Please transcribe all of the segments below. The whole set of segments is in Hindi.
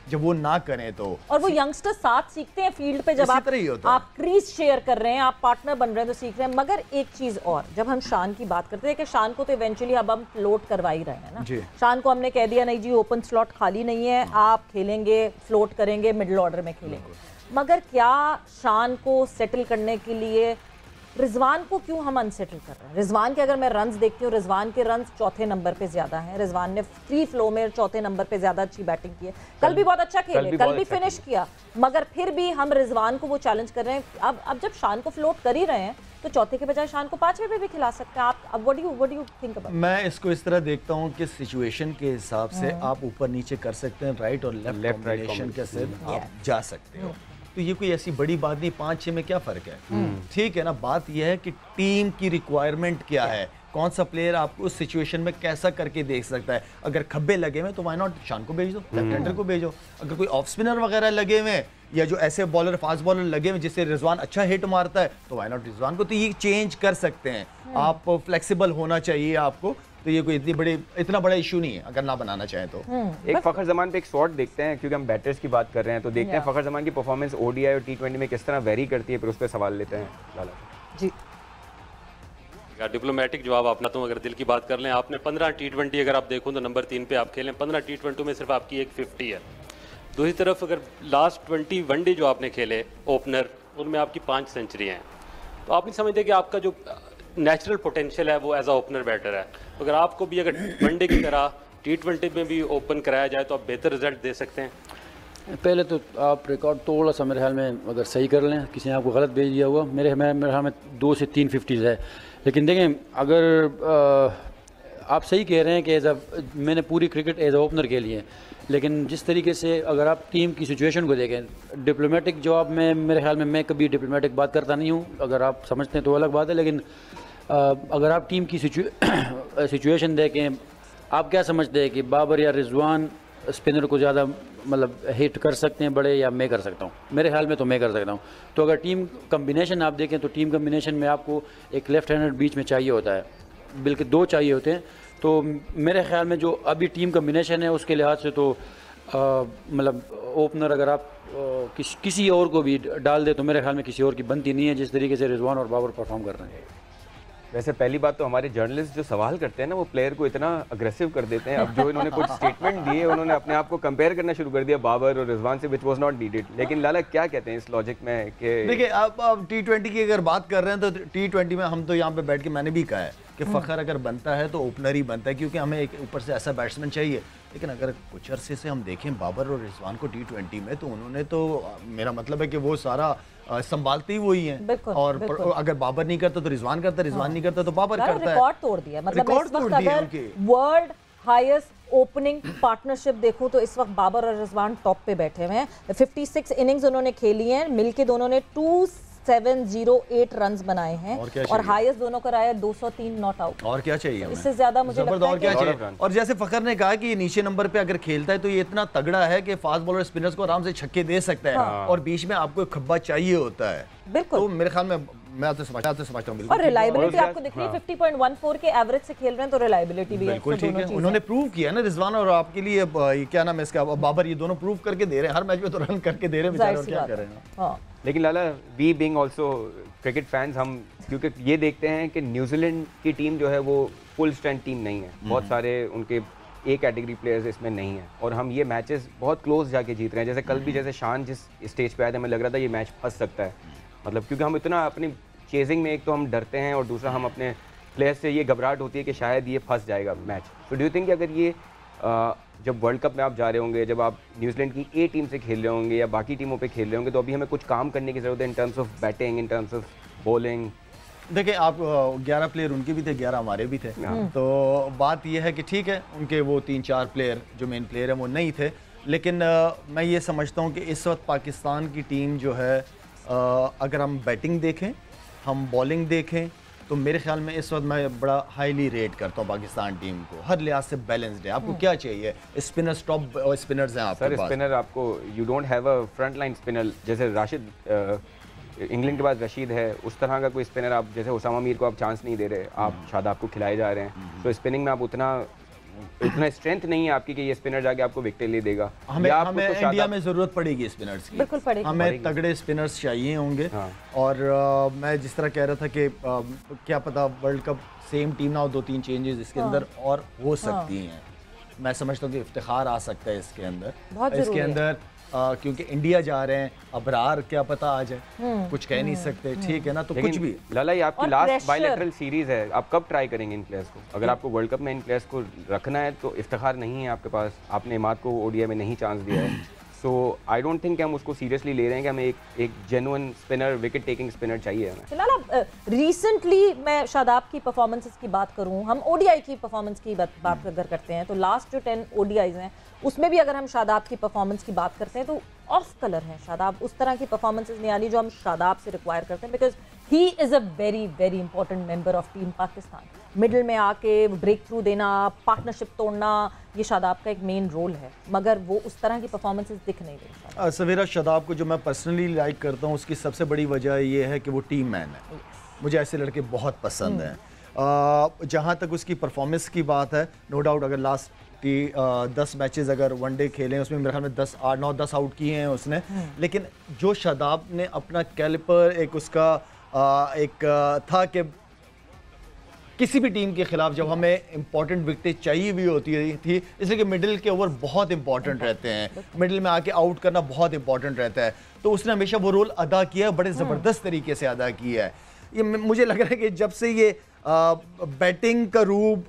जब वो ना करें तो। और वो यंगस्टर साथ सीखते हैं फील्ड पे, जब आप क्रीज शेयर कर रहे हैं, आप पार्टनर बन रहे हैं तो सीख रहे हैं। मगर एक चीज और, जब हम शान की बात करते हैं कि शान को तो इवेंचुअली अब हम फ्लोट करवा ही रहे हैं ना, शान को हमने कह दिया नहीं जी ओपन स्लॉट खाली नहीं है, आप खेलेंगे, फ्लोट करेंगे, मिडिल ऑर्डर में खेलेंगे। मगर क्या शान को सेटल करने के लिए रिजवान को क्यों हम अनसेटल कर रहे हैं? रिजवान के अगर मैं रन्स देखती हूँ, रिजवान के रन्स चौथे नंबर पे ज्यादा हैं। रिजवान ने फ्री फ्लो में चौथे नंबर पे ज्यादा अच्छी बैटिंग की है, कल भी बहुत अच्छा खेले, कल भी फिनिश किया, मगर फिर भी हम रिजवान को वो चैलेंज कर रहे हैं। अब जब शान को फ्लोट कर ही रहे हैं तो चौथे के बजाय शान को पांचवे पे भी खिला सकते हैं आप। अब what do you think about? मैं इसको इस तरह देखता हूँ कि सिचुएशन के हिसाब से आप ऊपर नीचे कर सकते हैं, राइट और लेफ्ट कॉम्बिनेशन के साथ आप जा सकते हो। तो ये कोई ऐसी बड़ी बात नहीं, 5-6 में क्या फर्क है, ठीक है ना। बात यह है कि टीम की रिक्वायरमेंट क्या है, कौन सा प्लेयर आपको उस सिचुएशन में कैसा करके देख सकता है। अगर खब्बे लगे हुए तो व्हाई नॉट शान को भेज दो, लेफ्ट हैंडर को भेजो। अगर कोई ऑफ स्पिनर वगैरह लगे हुए या जो ऐसे बॉलर फास्ट बॉलर लगे हुए जिससे रिजवान अच्छा हिट मारता है तो व्हाई नॉट रिजवान को। तो ये चेंज कर सकते हैं आप, फ्लेक्सिबल होना चाहिए आपको। तो ये कोई इतना बड़ा इशू नहीं है अगर ना बनाना चाहें तो। एक फखर जमान पे एक शॉट देखते हैं, क्योंकि हम बैटर्स की बात कर रहे हैं तो देखते हैं फखर जमान की परफॉर्मेंस ओडीआई और टी20 में किस तरह वेरी करती है, फिर उस पर सवाल लेते हैं लाला जी। डिप्लोमेटिक जवाब अपना। तो अगर दिल की बात कर लें, आपने 15 टी20 अगर आप देखो तो नंबर 3 पे आप खेलें, 15 टी20 में सिर्फ आपकी एक 50 है। दूसरी तरफ अगर लास्ट 20 वनडे जो आपने खेले ओपनर, उनमें आपकी 5 सेंचुरी हैं। तो आप नहीं समझते कि आपका जो नेचुरल पोटेंशियल है वो एज अ ओपनर बैटर है। अगर आपको भी अगर वनडे की तरह टी20 में भी ओपन कराया जाए तो आप बेहतर रिजल्ट दे सकते हैं। पहले तो आप रिकॉर्ड थोड़ा सा मेरे ख्याल में अगर सही कर लें, किसी ने आपको गलत भेज दिया हुआ, मेरे ख्याल में 2 से 3 50 है। लेकिन देखें, अगर आप सही कह रहे हैं कि मैंने पूरी क्रिकेट एज अ ओपनर खेली है, लेकिन जिस तरीके से अगर आप टीम की सिचुएशन को देखें, डिप्लोमेटिक जवाब में मेरे ख्याल में मैं कभी डिप्लोमेटिक बात करता नहीं हूँ। अगर आप समझते हैं तो अलग बात है, लेकिन अगर आप टीम की सिचुएशन देखें, आप क्या समझते हैं कि बाबर या रिजवान स्पिनर को ज़्यादा मतलब हिट कर सकते हैं बड़े, या मैं कर सकता हूँ? मेरे ख्याल में तो मैं कर सकता हूँ। तो अगर टीम कम्बिनेशन आप देखें तो टीम कम्बिनेशन में आपको एक लेफ्ट हैंडर बीच में चाहिए होता है, बल्कि 2 चाहिए होते हैं। तो मेरे ख्याल में जो अभी टीम कम्बिनेशन है उसके लिहाज से तो मतलब ओपनर अगर आप किसी और को भी डाल दे तो मेरे ख्याल में किसी और की बनती नहीं है जिस तरीके से रिजवान और बाबर परफॉर्म कर रहे हैं। वैसे पहली बात तो हमारे जर्नलिस्ट जो सवाल करते हैं ना, वो प्लेयर को इतना अग्रेसिव कर देते हैं। अब जो इन्होंने कुछ स्टेटमेंट दिए, उन्होंने अपने आप को कंपेयर करना शुरू कर दिया बाबर और रिजवान से, विच वाज नॉट नीडेड। लेकिन लाला क्या कहते हैं इस लॉजिक में कि देखिए, आप टी20 की अगर बात कर रहे हैं तो टी20 में हम तो यहाँ पे बैठ के मैंने भी कहा है कि फखर अगर बनता है तो ओपनर ही बनता है, क्योंकि हमें एक ऊपर से ऐसा बैट्समैन चाहिए। लेकिन अगर कुछ अरसे से हम देखें बाबर और रिजवान को टी20 में, तो उन्होंने तो मेरा मतलब है कि वो सारा संभालते ही वही हैं। और अगर बाबर नहीं करता तो रिजवान करता, रिजवान नहीं करता तो बाबर करता है। रिकॉर्ड तोड़ दिया, मतलब इस वक्त अगर वर्ल्ड हाईएस्ट ओपनिंग पार्टनरशिप देखूं तो इस वक्त बाबर और रिजवान टॉप पे बैठे हुए हैं। 56 इनिंग्स उन्होंने खेली हैं, मिलके दोनों ने 2708 रन्स बनाए हैं और हाईएस्ट दोनों का रहा है 203 नॉट आउट। और क्या चाहिए इससे ज्यादा मुझे लगता है कि और जैसे फखर ने कहा कि नीचे नंबर पे अगर खेलता है तो ये इतना तगड़ा है कि फास्ट बॉलर स्पिनर्स को आराम से छक्के दे सकता है। और बीच में आपको खब्बा चाहिए होता है। बिल्कुल, तो मेरे ख्याल में मैं तो समझता हूँ। और रिलायबिलिटी आपको दिख रही है, 50.14 के एवरेज से खेल रहे हैं तो रिलायबिलिटी भी है। बिल्कुल ठीक है, उन्होंने प्रूव किया ना रिजवान और आपके लिए क्या नाम है इसका बाबर, ये दोनों प्रूव करके दे रहे हैं, हर मैच में तो रन करके दे रहे हैं बेचारे, और क्या कर रहे हैं। लेकिन लाला, we being also cricket fans, हम क्योंकि ये देखते हैं कि न्यूजीलैंड की टीम जो है वो फुल स्ट्रेंथ टीम नहीं है। बहुत सारे उनके ए कैटेगरी प्लेयर्स इसमें नहीं है, और हम ये मैचेस बहुत क्लोज जाके जीत रहे हैं। जैसे कल भी जैसे शान जिस स्टेज पे आया था, हमें लग रहा था ये मैच फंस सकता है, मतलब क्योंकि हम इतना अपनी चेजिंग में एक तो हम डरते हैं और दूसरा हम अपने प्लेयर्स से ये घबराहट होती है कि शायद ये फंस जाएगा मैच। तो डू यू थिंक अगर ये जब वर्ल्ड कप में आप जा रहे होंगे, जब आप न्यूजीलैंड की ए टीम से खेल रहे होंगे या बाकी टीमों पे खेल रहे होंगे, तो अभी हमें कुछ काम करने की ज़रूरत है in terms of batting, in terms of bowling? देखिए, आप 11 प्लेयर उनके भी थे, 11 हमारे भी थे। तो बात यह है कि ठीक है, उनके वो 3-4 प्लेयर जो मेन प्लेयर हैं वो नहीं थे। लेकिन मैं ये समझता हूँ कि इस वक्त पाकिस्तान की टीम जो है, अगर हम बैटिंग देखें, हम बॉलिंग देखें, तो मेरे ख्याल में इस वक्त मैं बड़ा हाईली रेट करता हूँ पाकिस्तान टीम को। हर लिहाज से बैलेंस्ड है। आपको क्या चाहिए? स्पिनर्स, टॉप स्पिनर्स हैं आपके पास। स्पिनर आपको, you don't have a front line spinner. जैसे राशिद, इंग्लैंड के पास रशीद है, उस तरह का कोई स्पिनर आप, जैसे उसामा मीर को आप चांस नहीं दे रहे, आप शादाब को खिलाए जा रहे हैं, तो स्पिनिंग में आप उतना इतना स्ट्रेंथ नहीं है आपकी कि ये स्पिनर जाके आपको विकेट ले देगा। हमें इंडिया में जरूरत पड़ेगी स्पिनर्स की, बिल्कुल पड़ेगी, हमें तगड़े स्पिनर्स चाहिए होंगे। और मैं जिस तरह कह रहा था कि क्या पता वर्ल्ड कप सेम टीम ना हो, 2-3 चेंजेस इसके अंदर और हो सकती हैं। मैं समझता हूँ कि इफ्तिखार आ सकता है इसके अंदर, इसके अंदर क्योंकि इंडिया जा रहे हैं, अबरार क्या पता आ जाए, कुछ कह नहीं सकते, ठीक है ना। तो कुछ भी लाला, ये आपकी लास्ट बायलैटरल सीरीज है, आप कब ट्राई करेंगे इन प्लेयर्स को? अगर आपको वर्ल्ड कप में इन प्लेयर्स को रखना है तो इफ्तिखार नहीं है आपके पास, आपने इमाद को ओडीआई में नहीं चांस दिया है। सो आई डोंट थिंक कि हम उसको सीरियसली ले रहे हैं कि हमें एक genuine spinner, wicket taking spinner चाहिए हमें। फिलहाल रिसेंटली मैं शादाब की परफॉर्मेंसेस की बात करूं, हम ओडीआई की परफॉर्मेंस की बात अगर करते हैं तो लास्ट जो 10 ओडीआईज हैं उसमें भी अगर हम शादाब की परफॉर्मेंस की बात करते हैं तो ऑफ कलर है शादाब, उस तरह की परफॉर्मेंसेस नहीं आ रही जो हम शादाब से रिक्वायर करते हैं, because he is a very very important member of team Pakistan. Middle में आके ब्रेक थ्रू देना, पार्टनरशिप तोड़ना, ये शादाब का एक मेन रोल है, मगर वो उस तरह की परफॉर्मेंसेस दिख नहीं रही। सवेरा शादाब को जो मैं पर्सनली लाइक करता हूँ उसकी सबसे बड़ी वजह ये है कि वो टीम मैन है। मुझे ऐसे लड़के बहुत पसंद हैं। जहाँ तक उसकी परफॉर्मेंस की बात है, नो डाउट अगर लास्ट की 10 मैचेस अगर वनडे खेले उसमें मेरे ख्याल में 9-10 आउट किए हैं उसने, लेकिन जो शादाब ने अपना कैलिपर एक उसका एक था कि किसी भी टीम के खिलाफ जब हमें इंपॉर्टेंट विकेट चाहिए भी होती थी, इसलिए कि मिडिल के ओवर बहुत इंपॉर्टेंट रहते हैं, मिडिल में आके आउट करना बहुत इंपॉर्टेंट रहता है, तो उसने हमेशा वो रोल अदा किया, बड़े ज़बरदस्त तरीके से अदा किया है। ये मुझे लग रहा है कि जब से ये बैटिंग का रूप,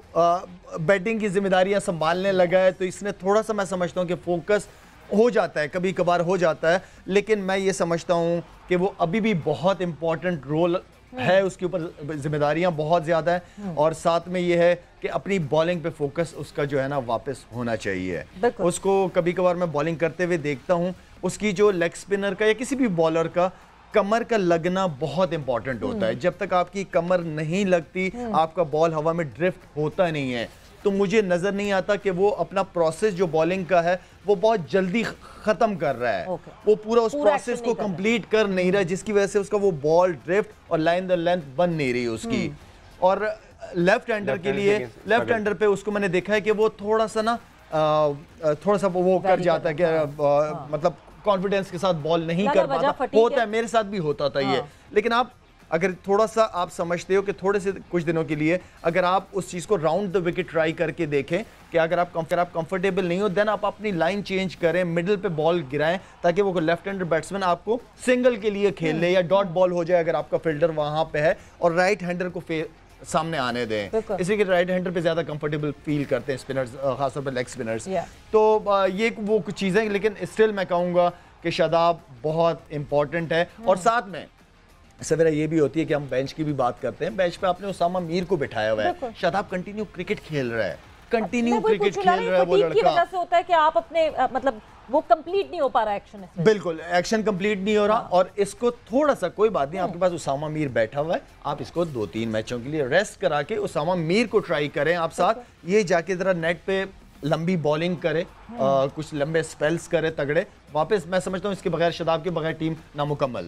बैटिंग की जिम्मेदारियां संभालने लगा है, तो इसने थोड़ा सा, मैं समझता हूँ कि फोकस हो जाता है, कभी कभार हो जाता है, लेकिन मैं ये समझता हूँ कि वो अभी भी बहुत इंपॉर्टेंट रोल है, उसके ऊपर जिम्मेदारियां बहुत ज़्यादा हैं, और साथ में ये है कि अपनी बॉलिंग पे फोकस उसका जो है ना वापस होना चाहिए। उसको कभी कभार मैं बॉलिंग करते हुए देखता हूँ, उसकी जो लेग स्पिनर का या किसी भी बॉलर का कमर का लगना बहुत इंपॉर्टेंट होता है। जब तक आपकी कमर नहीं लगती, आपका बॉल हवा में ड्रिफ्ट होता नहीं है। तो मुझे नजर नहीं आता कि वो अपना प्रोसेस जो बॉलिंग का है वो बहुत जल्दी खत्म कर रहा है। वो पूरा उस प्रोसेस को कंप्लीट कर नहीं रहा है, जिसकी वजह से उसका वो बॉल ड्रिफ्ट और लाइन द लेंथ बन नहीं रही उसकी। और लेफ्ट हैंडर के लिए, लेफ्ट हैंडर पे उसको मैंने देखा है कि वो थोड़ा सा ना थोड़ा सा वो कर जाता है कि मतलब कॉन्फिडेंस के साथ बॉल नहीं कर पाता, होता है, मेरे साथ भी होता था ये। लेकिन आप अगर थोड़ा सा आप समझते हो कि थोड़े से कुछ दिनों के लिए अगर आप उस चीज़ को राउंड द विकेट ट्राई करके देखें कि अगर आप कंफर्टेबल नहीं हो, देन आप अपनी लाइन चेंज करें, मिडिल पे बॉल गिराएं, ताकि वो लेफ्ट हैंडर बैट्समैन आपको सिंगल के लिए खेल ले या डॉट बॉल हो जाए अगर आपका फील्डर वहां पे है, और राइट हैंडर को सामने आने दें, इसलिए कि राइट हैंडर पे ज़्यादा कंफर्टेबल फील करते हैं स्पिनर्स, खासतौर पर लेग स्पिनर्स। तो ये वो कुछ चीज़ें, लेकिन स्टिल मैं कहूँगा कि शादाब बहुत इंपॉर्टेंट है। और साथ में सवेरा ये भी होती है कि हम बेंच की भी बात करते हैं, बेंच पे आपने उसामा मीर को बिठाया हुआ है, शादाब कंटिन्यू क्रिकेट खेल रहा है, कंटिन्यू क्रिकेट खेल रहा है। वो लड़का की वजह से होता है कि आप अपने मतलब वो कंप्लीट नहीं हो पा रहा एक्शन, बिल्कुल एक्शन कंप्लीट नहीं हो रहा। और इसको थोड़ा सा, कोई बात नहीं, आपके पास उसामा मीर बैठा हुआ है, आप इसको 2-3 मैचों के लिए रेस्ट करा के उसामा मीर को ट्राई करें आप साथ, ये जाके जरा नेट पे लंबी बॉलिंग करे, कुछ लंबे स्पेल्स करे तगड़े वापस। मैं समझता हूँ इसके बगैर, शादाब के बगैर टीम नामुकम्मल है।